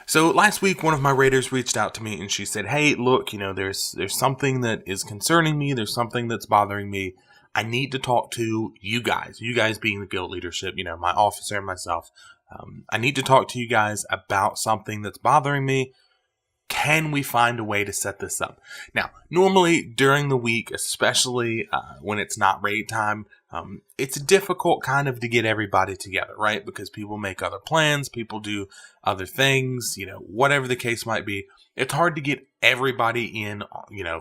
So last week, one of my raiders reached out to me and she said, "Hey, look, there's something that is concerning me. There's something that's bothering me. I need to talk to you guys. You guys being the guild leadership, my officer and myself. I need to talk to you guys about something that's bothering me. Can we find a way to set this up?" Now, normally during the week, especially when it's not raid time, it's difficult kind of to get everybody together, right? Because people make other plans, people do other things, whatever the case might be. It's hard to get everybody in,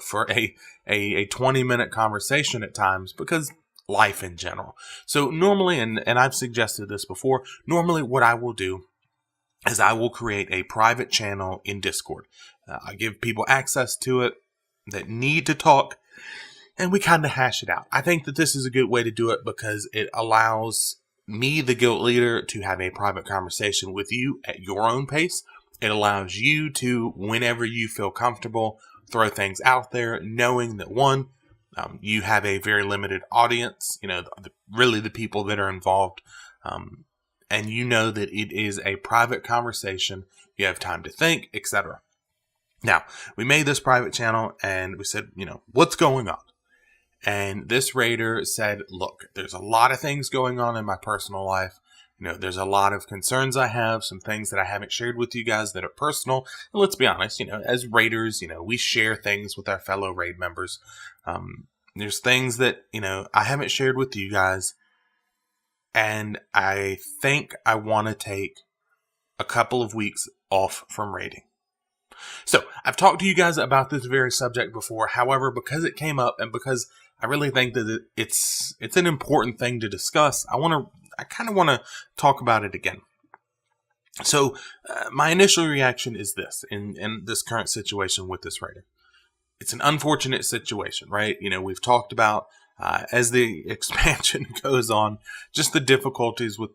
for a 20-minute conversation at times because life in general. So normally, and I've suggested this before, normally what I will do is I will create a private channel in Discord. I give people access to it that need to talk, and we kind of hash it out. I think that this is a good way to do it because it allows me, the guild leader, to have a private conversation with you at your own pace. It allows you to, whenever you feel comfortable, throw things out there, knowing that one, you have a very limited audience, really the people that are involved, and you know that it is a private conversation. You have time to think, etc. Now, we made this private channel and we said, what's going on? And this raider said, "Look, there's a lot of things going on in my personal life. There's a lot of concerns I have, some things that I haven't shared with you guys that are personal. And let's be honest, as raiders, we share things with our fellow raid members. There's things that, I haven't shared with you guys. And I think I want to take a couple of weeks off from raiding." So I've talked to you guys about this very subject before. However, because it came up and because I really think that it's an important thing to discuss, I kind of want to talk about it again. So my initial reaction is this in this current situation with this writer. It's an unfortunate situation, right? We've talked about as the expansion goes on, just the difficulties with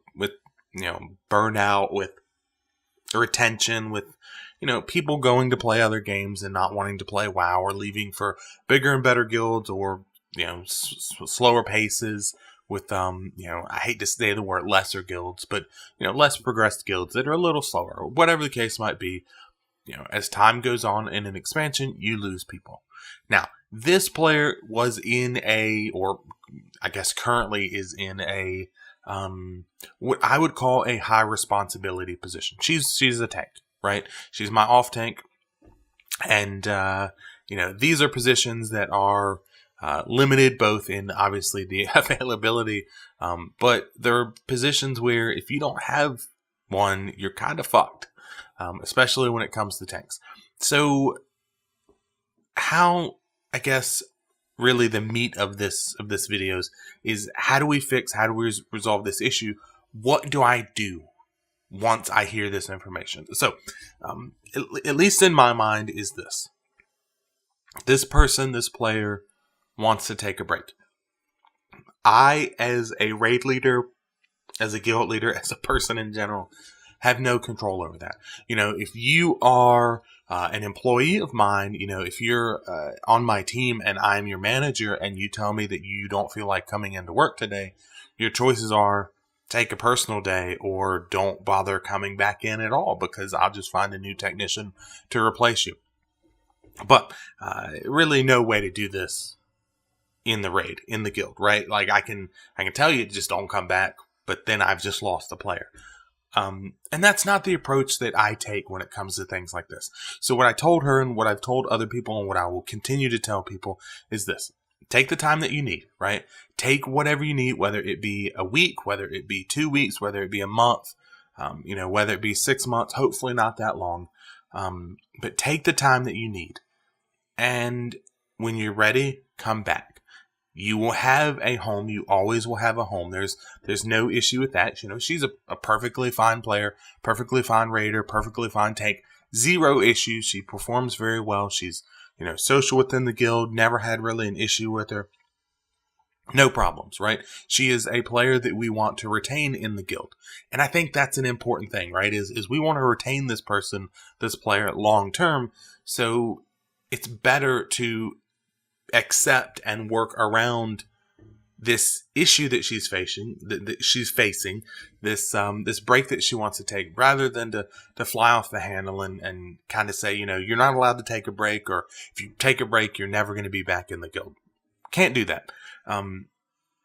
burnout, with retention, with people going to play other games and not wanting to play WoW, or leaving for bigger and better guilds, or slower paces with I hate to say the word lesser guilds, but less progressed guilds that are a little slower, or whatever the case might be. As time goes on in an expansion, you lose people. Now, this player was in or I guess currently is in a what I would call a high responsibility position. She's a tank, right? She's my off tank, and these are positions that are limited both in obviously the availability, but there are positions where if you don't have one, you're kind of fucked, especially when it comes to tanks. So how, I guess, really the meat of this videos is how do we resolve this issue? What do I do once I hear this information? So, at least in my mind is this player wants to take a break. I, as a raid leader, as a guild leader, as a person in general, have no control over that. If you are an employee of mine, if you're on my team and I'm your manager and you tell me that you don't feel like coming into work today, your choices are take a personal day or don't bother coming back in at all, because I'll just find a new technician to replace you. But really no way to do this in the raid, in the guild, right? Like I can tell you just don't come back, but then I've just lost the player. And that's not the approach that I take when it comes to things like this. So what I told her and what I've told other people and what I will continue to tell people is this: take the time that you need, right? Take whatever you need, whether it be a week, whether it be 2 weeks, whether it be a month, whether it be 6 months, hopefully not that long. But take the time that you need. And when you're ready, come back. You will have a home. You always will have a home. There's no issue with that. She's a perfectly fine player, perfectly fine raider, perfectly fine tank. Zero issues. She performs very well. She's, social within the guild. Never had really an issue with her. No problems, right? She is a player that we want to retain in the guild. And I think that's an important thing, right? Is we want to retain this person, this player long term. So it's better to accept and work around this issue that she's facing, this break that she wants to take, rather than to fly off the handle and kind of say, you're not allowed to take a break, or if you take a break, you're never going to be back in the guild. Can't do that.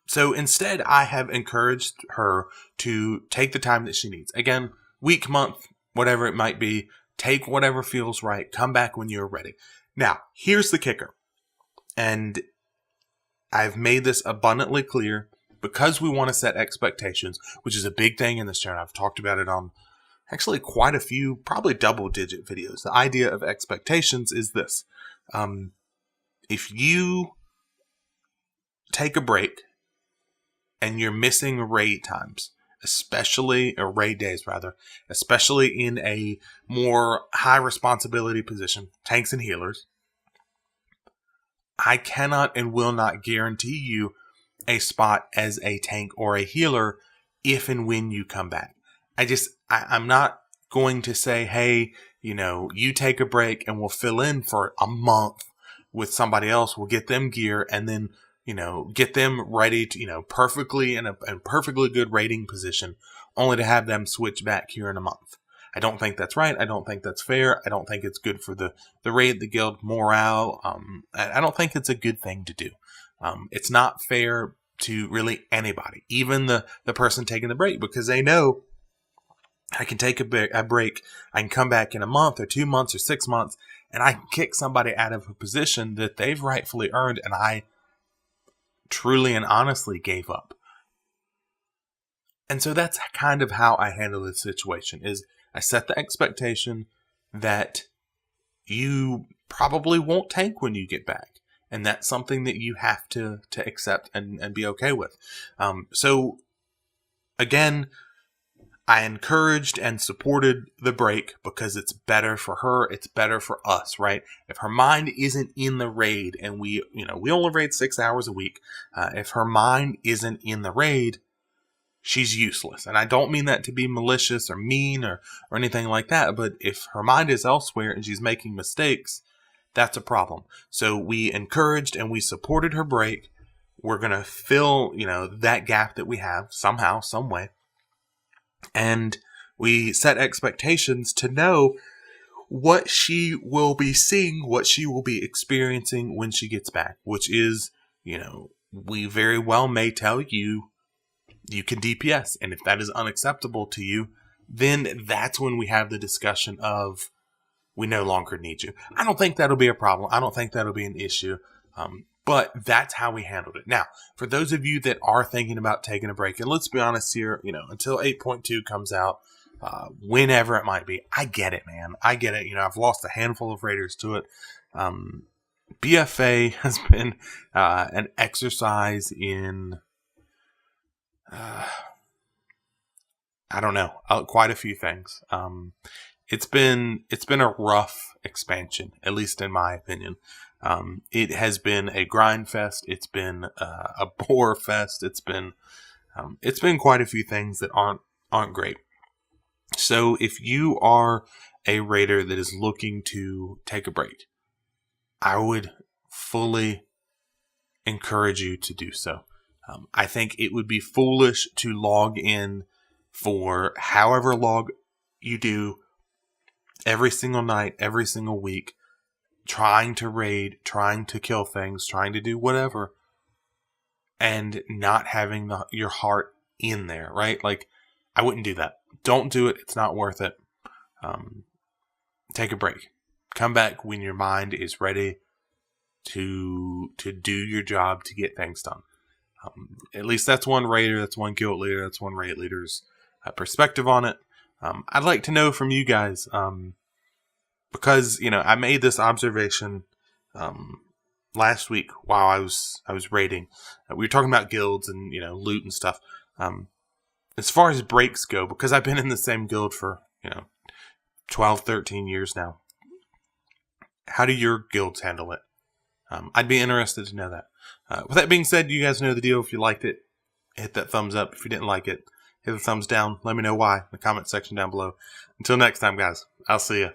So instead, I have encouraged her to take the time that she needs. Again, week, month, whatever it might be, take whatever feels right. Come back when you're ready. Now, here's the kicker. And I've made this abundantly clear, because we want to set expectations, which is a big thing in this channel. I've talked about it on actually quite a few, probably double-digit videos. The idea of expectations is this. If you take a break and you're missing raid times, or raid days rather, especially in a more high responsibility position, tanks and healers, I cannot and will not guarantee you a spot as a tank or a healer if and when you come back. I'm not going to say, hey, you take a break and we'll fill in for a month with somebody else. We'll get them gear and then, get them ready to, perfectly in a perfectly good raiding position, only to have them switch back here in a month. I don't think that's right. I don't think that's fair. I don't think it's good for the raid, the guild morale. I don't think it's a good thing to do. It's not fair to really anybody, even the person taking the break, because they know I can take a break. I can come back in a month or 2 months or 6 months, and I can kick somebody out of a position that they've rightfully earned, and I truly and honestly gave up. And so that's kind of how I handle this situation, is I set the expectation that you probably won't tank when you get back. And that's something that you have to accept and be okay with. So again, I encouraged and supported the break because it's better for her. It's better for us, right? If her mind isn't in the raid, and we only raid 6 hours a week. If her mind isn't in the raid, she's useless. And I don't mean that to be malicious or mean or anything like that. But if her mind is elsewhere and she's making mistakes, that's a problem. So we encouraged and we supported her break. We're going to fill, that gap that we have somehow, some way. And we set expectations to know what she will be seeing, what she will be experiencing when she gets back, which is, we very well may tell you, you can DPS. And if that is unacceptable to you, then that's when we have the discussion of, we no longer need you. I don't think that'll be a problem. I don't think that'll be an issue. But that's how we handled it. Now, for those of you that are thinking about taking a break, and let's be honest here, until 8.2 comes out, whenever it might be, I get it, man. I get it. I've lost a handful of raiders to it. BFA has been an exercise in, I don't know, quite a few things. It's been a rough expansion, at least in my opinion. It has been a grind fest. It's been a bore fest. It's been quite a few things that aren't great. So if you are a raider that is looking to take a break, I would fully encourage you to do so. I think it would be foolish to log in for however long you do every single night, every single week, trying to raid, trying to kill things, trying to do whatever, and not having your heart in there, right? Like, I wouldn't do that. Don't do it. It's not worth it. Take a break. Come back when your mind is ready to do your job, to get things done. At least that's one raider, that's one guild leader, that's one raid leader's perspective on it. I'd like to know from you guys, because I made this observation last week while I was raiding. We were talking about guilds and loot and stuff. As far as breaks go, because I've been in the same guild for 12, 13 years now. How do your guilds handle it? I'd be interested to know that. With that being said, you guys know the deal. If you liked it, hit that thumbs up. If you didn't like it, hit the thumbs down. Let me know why in the comment section down below. Until next time, guys, I'll see you.